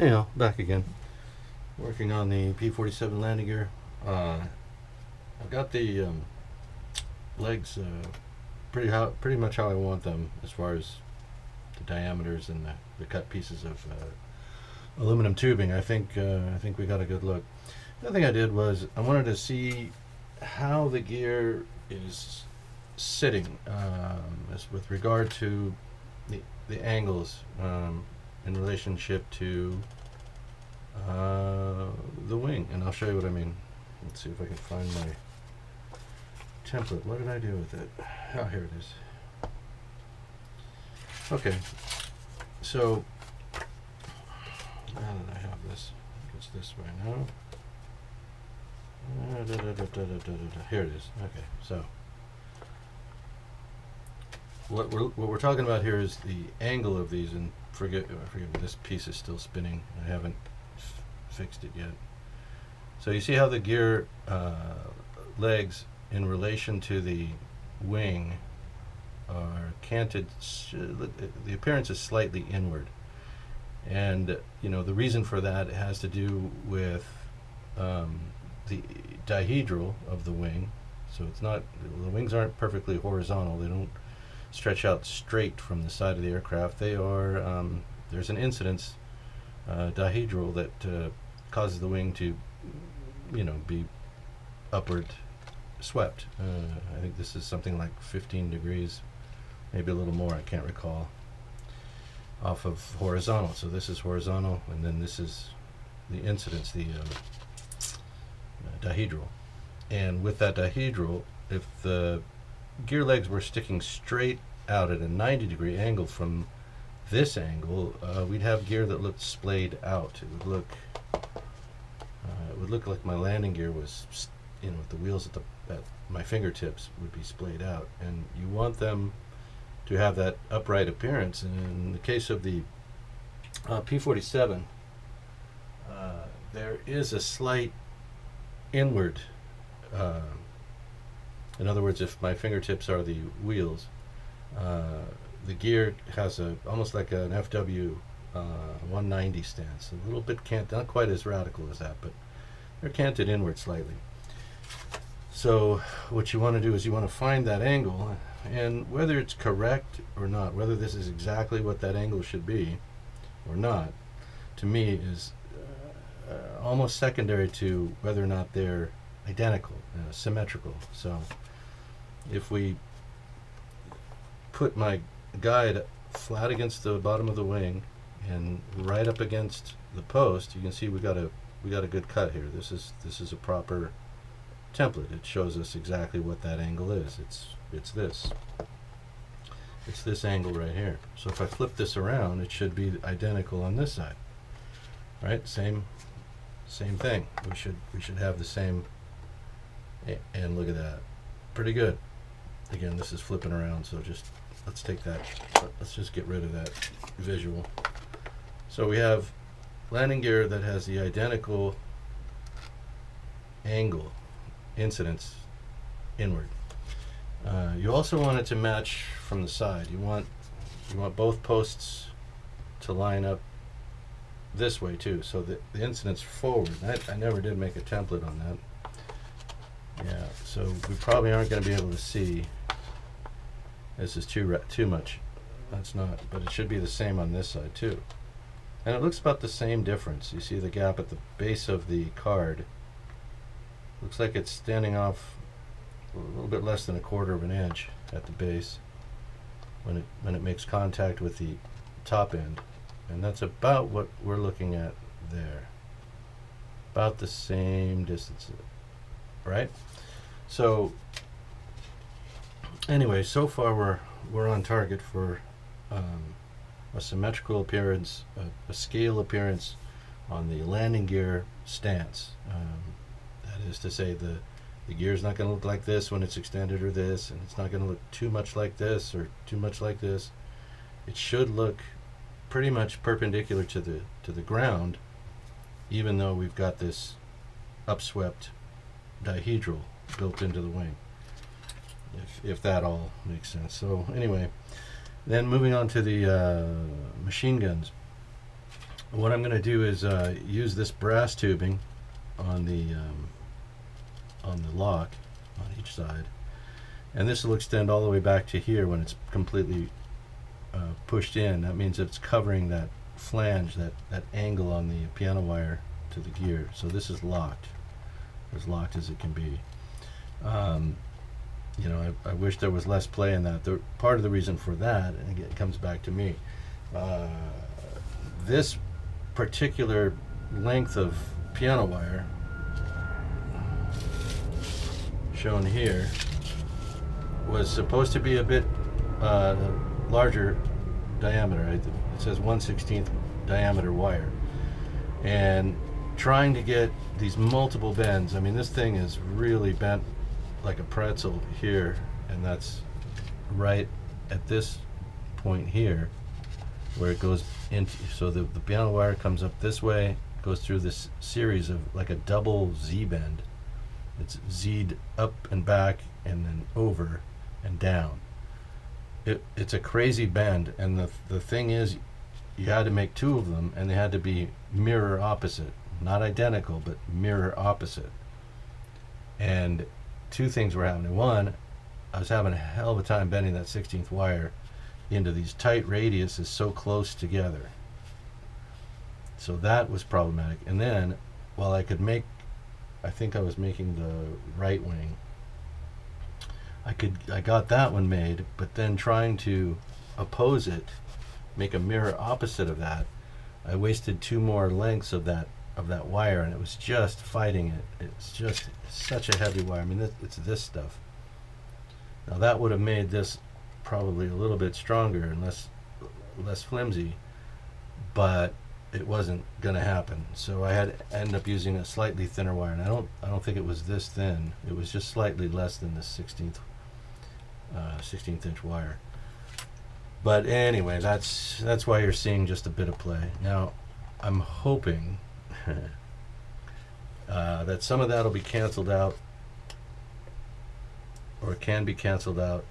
Anyhow, back again. Working on the P47 landing gear. I've got the legs pretty much how I want them as far as the diameters and the cut pieces of aluminum tubing. I think we got a good look. The other thing I did was I wanted to see how the gear is sitting as with regard to the angles in relationship to the wing, and I'll show you what I mean. Let's see if I can find my template. What did I do with it? Oh, here it is. Okay, so now that I have this, it's this way now. Here it is. Okay, so what we're talking about here is the angle of these, and forgive me, this piece is still spinning. I haven't fixed it yet. So you see how the gear legs in relation to the wing are canted. The appearance is slightly inward, and you know the reason for that has to do with the dihedral of the wing. So it's not, the wings aren't perfectly horizontal. They don't stretch out straight from the side of the aircraft. They are there's an incidence dihedral that causes the wing to, you know, be upward swept. I think this is something like 15 degrees, maybe a little more, I can't recall, off of horizontal. So this is horizontal, and then this is the incidence, the dihedral. And with that dihedral, if the gear legs were sticking straight out at a 90-degree angle from this angle, we'd have gear that looked splayed out. It would look like my landing gear was, you know, with the wheels at my fingertips would be splayed out, and you want them to have that upright appearance. And in the case of the P47, there is a slight inward. In other words, if my fingertips are the wheels, the gear has almost like an FW 190 stance. A little bit not quite as radical as that, but they're canted inward slightly. So what you want to do is you want to find that angle, and whether it's correct or not, whether this is exactly what that angle should be or not, to me is almost secondary to whether or not they're identical, symmetrical. So if we put my guide flat against the bottom of the wing and right up against the post, you can see we got a good cut here. This is a proper template. It shows us exactly what that angle is. It's this angle right here. So if I flip this around, it should be identical on this side, right? Same thing. We should have the same. And look at that, pretty good. Again, this is flipping around, so let's take that. Let's just get rid of that visual. So we have landing gear that has the identical angle, incidence inward. You also want it to match from the side. You want both posts to line up this way too, so that the incidence forward. I never did make a template on that. Yeah, so we probably aren't going to be able to see. This is too much. That's not, but it should be the same on this side too. And it looks about the same difference. You see the gap at the base of the card. Looks like it's standing off a little bit less than 1/4 of an inch at the base when it makes contact with the top end. And that's about what we're looking at there. About the same distance, right? So anyway, so far we're on target for a symmetrical appearance, a scale appearance on the landing gear stance. That is to say, the gear is not going to look like this when it's extended, or this, and it's not going to look too much like this or too much like this. It should look pretty much perpendicular to the ground, even though we've got this upswept dihedral built into the wing, if that all makes sense. So anyway, then moving on to the machine guns. what I'm going to do is use this brass tubing on the lock on each side, and this will extend all the way back to here when it's completely pushed in. That means it's covering that flange, that angle on the piano wire to the gear. So this is locked, as locked as it can be. You know, I wish there was less play in that. Part of the reason for that, and again, it comes back to me, this particular length of piano wire shown here was supposed to be a bit larger diameter. It says 1/16 diameter wire, and trying to get these multiple bends, I mean, this thing is really bent like a pretzel here, and that's right at this point here where it goes into, so the piano wire comes up this way, goes through this series of like a double Z bend. It's Z'd up and back and then over and down. It's a crazy bend, and the thing is, you had to make two of them, and they had to be mirror opposite, not identical, but mirror opposite. And two things were happening. One, I was having a hell of a time bending that 16th wire into these tight radiuses so close together. So that was problematic. And then, while I could make, I think I was making the right wing, I got that one made, but then trying to oppose it, make a mirror opposite of that, I wasted two more lengths of that wire, and it was just fighting it. It's just such a heavy wire. I mean, it's this stuff. Now that would have made this probably a little bit stronger and less flimsy, but it wasn't going to happen. So I had to end up using a slightly thinner wire, and I don't think it was this thin. It was just slightly less than the 16th inch wire. But anyway, that's why you're seeing just a bit of play. Now, I'm hoping that some of that will be canceled out, or can be canceled out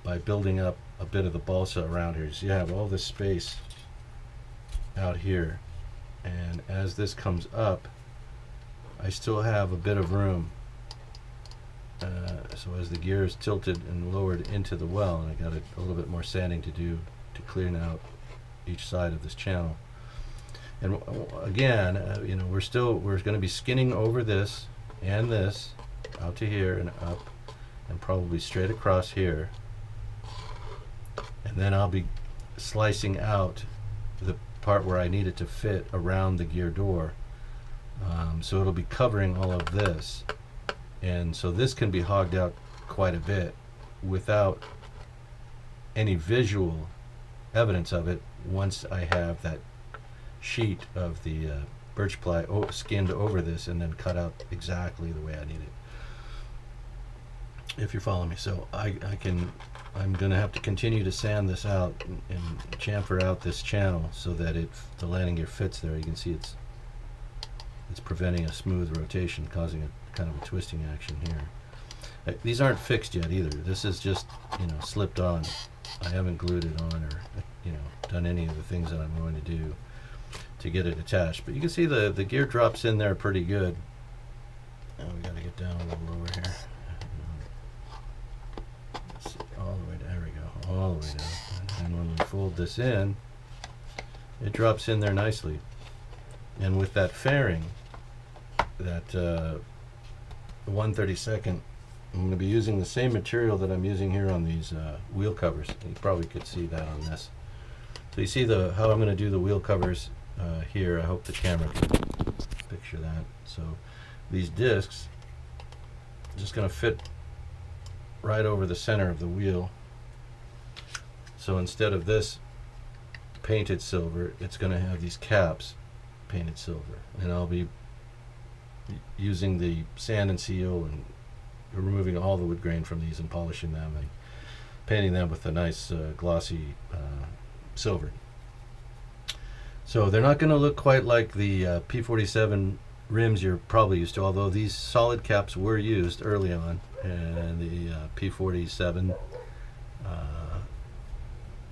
by building up a bit of the balsa around here. So you have all this space out here, and as this comes up, I still have a bit of room. So as the gear is tilted and lowered into the well, and I got a little bit more sanding to do to clean out each side of this channel. And again, you know, we're going to be skinning over this and this out to here and up, and probably straight across here. And then I'll be slicing out the part where I need it to fit around the gear door. So it'll be covering all of this. And so this can be hogged out quite a bit without any visual evidence of it once I have that sheet of the birch ply skinned over this and then cut out exactly the way I need it. If you're following me. So I'm going to have to continue to sand this out and chamfer out this channel so that the landing gear fits there. You can see it's preventing a smooth rotation, causing a kind of a twisting action here. These aren't fixed yet either. This is just, you know, slipped on. I haven't glued it on or, you know, done any of the things that I'm going to do to get it attached. But you can see the gear drops in there pretty good. Now we got to get down a little lower here. Let's see, all the way down. There we go, all the way down. And when we fold this in, it drops in there nicely. And with that fairing, that 1/32, I'm going to be using the same material that I'm using here on these wheel covers. You probably could see that on this. So you see how I'm going to do the wheel covers here. I hope the camera can picture that. So these discs are just going to fit right over the center of the wheel. So instead of this painted silver, it's going to have these caps painted silver, and I'll be using the sand and seal and removing all the wood grain from these and polishing them and painting them with a nice glossy silver. So they're not going to look quite like the P47 rims you're probably used to, although these solid caps were used early on, and the P47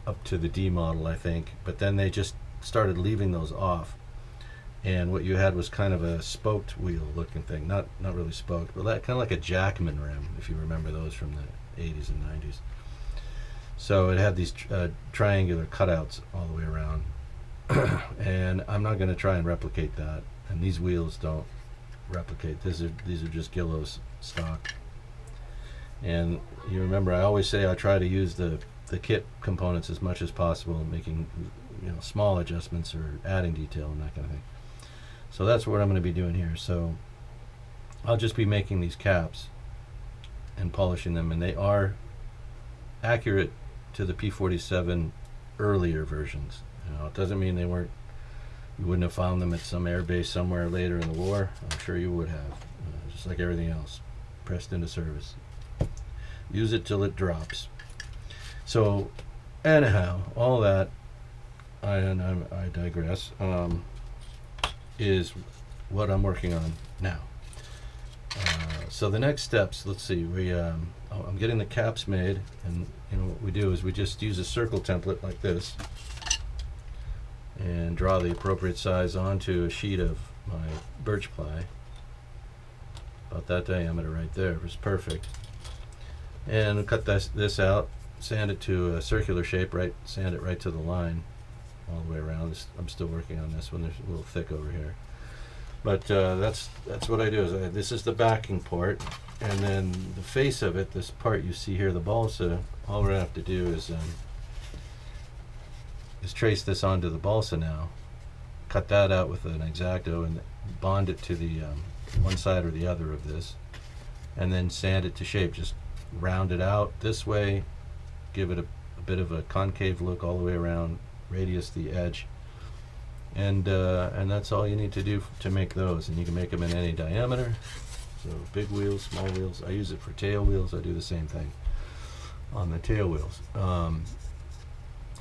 up to the D model, I think, but then they just started leaving those off, and what you had was kind of a spoked wheel looking thing, not really spoked, but that kind of like a Jackman rim, if you remember those from the 80s and 90s. So it had these triangular cutouts all the way around, and I'm not going to try and replicate that. And these wheels don't replicate. These are just Guillow's stock. And you remember, I always say I try to use the kit components as much as possible, making small adjustments or adding detail and that kind of thing. So that's what I'm going to be doing here. So I'll just be making these caps and polishing them, and they are accurate to the P47 earlier versions. It doesn't mean they weren't. You wouldn't have found them at some air base somewhere later in the war. I'm sure you would have, just like everything else, pressed into service. Use it till it drops. So, anyhow, all that, I digress, is what I'm working on now. So the next steps, let's see, I'm getting the caps made, and what we do is we just use a circle template like this and draw the appropriate size onto a sheet of my birch ply. About that diameter right there was perfect. And cut this out, sand it to a circular shape, sand it right to the line all the way around. I'm still working on this one. There's a little thick over here. But that's what I do. This is the backing part, and then the face of it, this part you see here, the balsa, all we're going to have to do is trace this onto the balsa now, cut that out with an X-Acto, and bond it to the one side or the other of this, and then sand it to shape. Just round it out this way, give it a bit of a concave look all the way around, radius the edge, and that's all you need to do to make those. And you can make them in any diameter, so big wheels, small wheels. I use it for tail wheels. I do the same thing on the tail wheels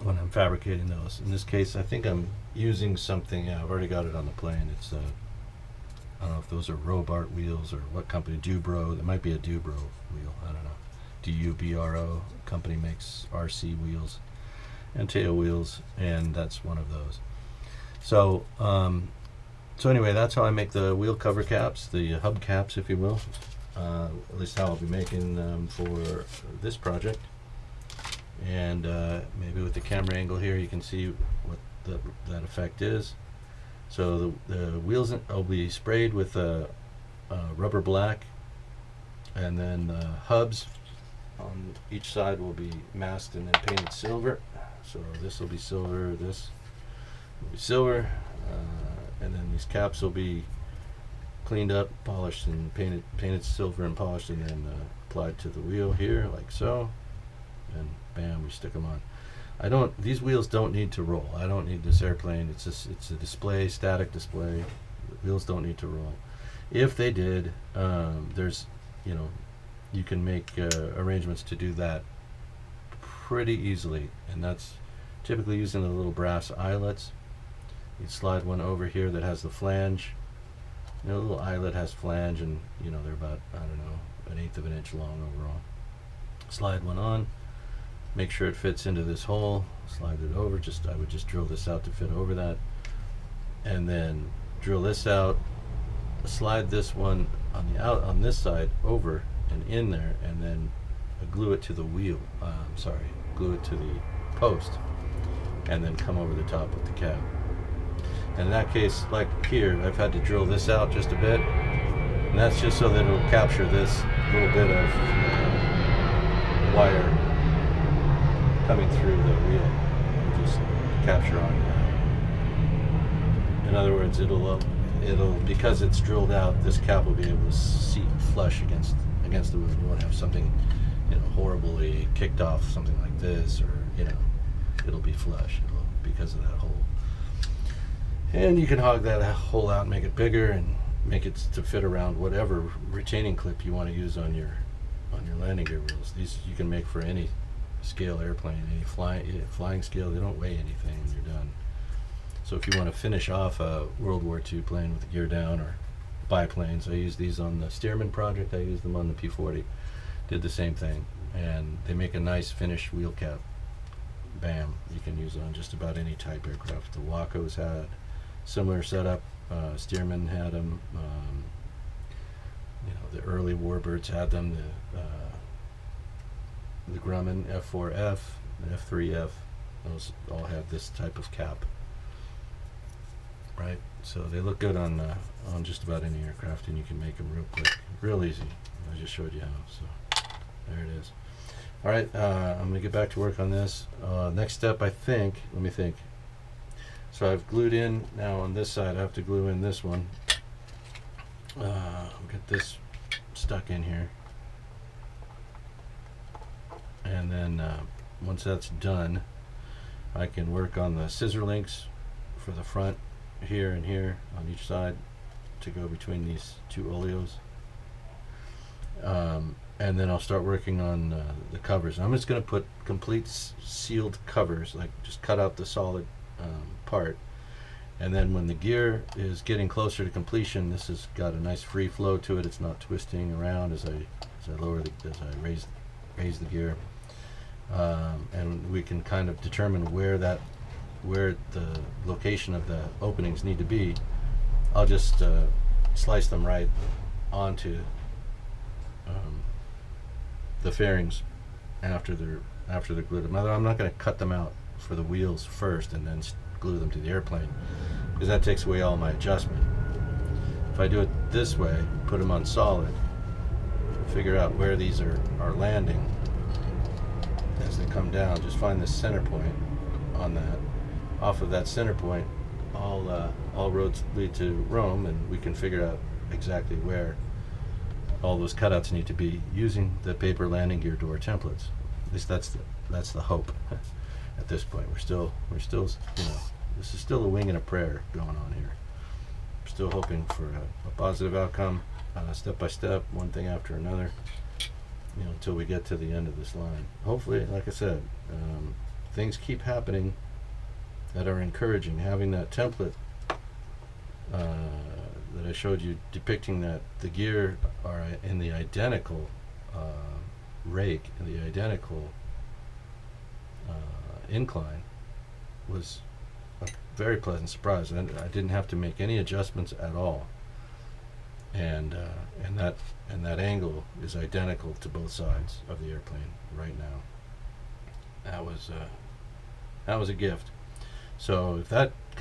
when I'm fabricating those. In this case, I think I'm using something, I've already got it on the plane. It's I don't know if those are Robart wheels or what company, Dubro. It might be a Dubro wheel, I don't know. D-U-B-R-O company makes RC wheels and tail wheels, and that's one of those. So so anyway, that's how I make the wheel cover caps, the hub caps, if you will. At least how I'll be making them for this project. And maybe with the camera angle here, you can see what that effect is. So the wheels will be sprayed with rubber black, and then the hubs on each side will be masked and then painted silver. So this will be silver, this will be silver, and then these caps will be cleaned up, polished, and painted silver and polished, and then applied to the wheel here, like so, and bam, we stick them on. These wheels don't need to roll. I don't need this airplane. It's a display, static display. The wheels don't need to roll. If they did, you can make arrangements to do that pretty easily, and that's typically using the little brass eyelets. You slide one over here that has the flange. The little eyelet has flange, and they're about, I don't know, 1/8 of an inch long overall. Slide one on. Make sure it fits into this hole. Slide it over. I would just drill this out to fit over that, and then drill this out. Slide this one on this side over and in there, and then glue it to the wheel. Glue it to the post, and then come over the top with the cap. And in that case, like here, I've had to drill this out just a bit, and that's just so that it'll capture this little bit of wire coming through the wheel. Just capture on that. In other words, it'll because it's drilled out, this cap will be able to seat flush against the wheel. You won't have something horribly kicked off, something like this, or it'll be flush because of that hole. And you can hog that hole out and make it bigger and make it to fit around whatever retaining clip you want to use on your landing gear wheels. These you can make for any scale airplane, any flying scale. They don't weigh anything when you're done. So if you want to finish off a World War II plane with the gear down, or biplanes, I use these on the Stearman project. I use them on the P40. Did the same thing, and they make a nice finished wheel cap. bam, you can use it on just about any type aircraft. The Wacos had similar setup. Stearman had them. The early Warbirds had them. The Grumman F4F, the F3F, those all had this type of cap. Right, so they look good on just about any aircraft, and you can make them real quick, real easy. I just showed you how. So there it is. All right, I'm gonna get back to work on this. Next step, I think. Let me think. So I've glued in now on this side. I have to glue in this one. I'll get this stuck in here, and then once that's done, I can work on the scissor links for the front here and here on each side to go between these two oleos. And then I'll start working on the covers. I'm just going to put complete sealed covers, like just cut out the solid part. And then when the gear is getting closer to completion, this has got a nice free flow to it. It's not twisting around as I raise the gear. And we can kind of determine where the location of the openings need to be. I'll just slice them right onto the fairings after they're glued. I'm not going to cut them out for the wheels first and then glue them to the airplane, because that takes away all my adjustment. If I do it this way, put them on solid, figure out where these are landing as they come down, just find the center point on that. Off of that center point, all roads lead to Rome, and we can figure out exactly where all those cutouts need to be using the paper landing gear door templates. At least that's the hope. At this point, we're still, this is still a wing and a prayer going on here. We're still hoping for a positive outcome, step by step, one thing after another, until we get to the end of this line. Hopefully, like I said, things keep happening that are encouraging. Having that template that I showed you depicting that the gear are in the identical rake, in the identical incline, was a very pleasant surprise. And I didn't have to make any adjustments at all. And that angle is identical to both sides of the airplane right now. That was a gift. So if that kind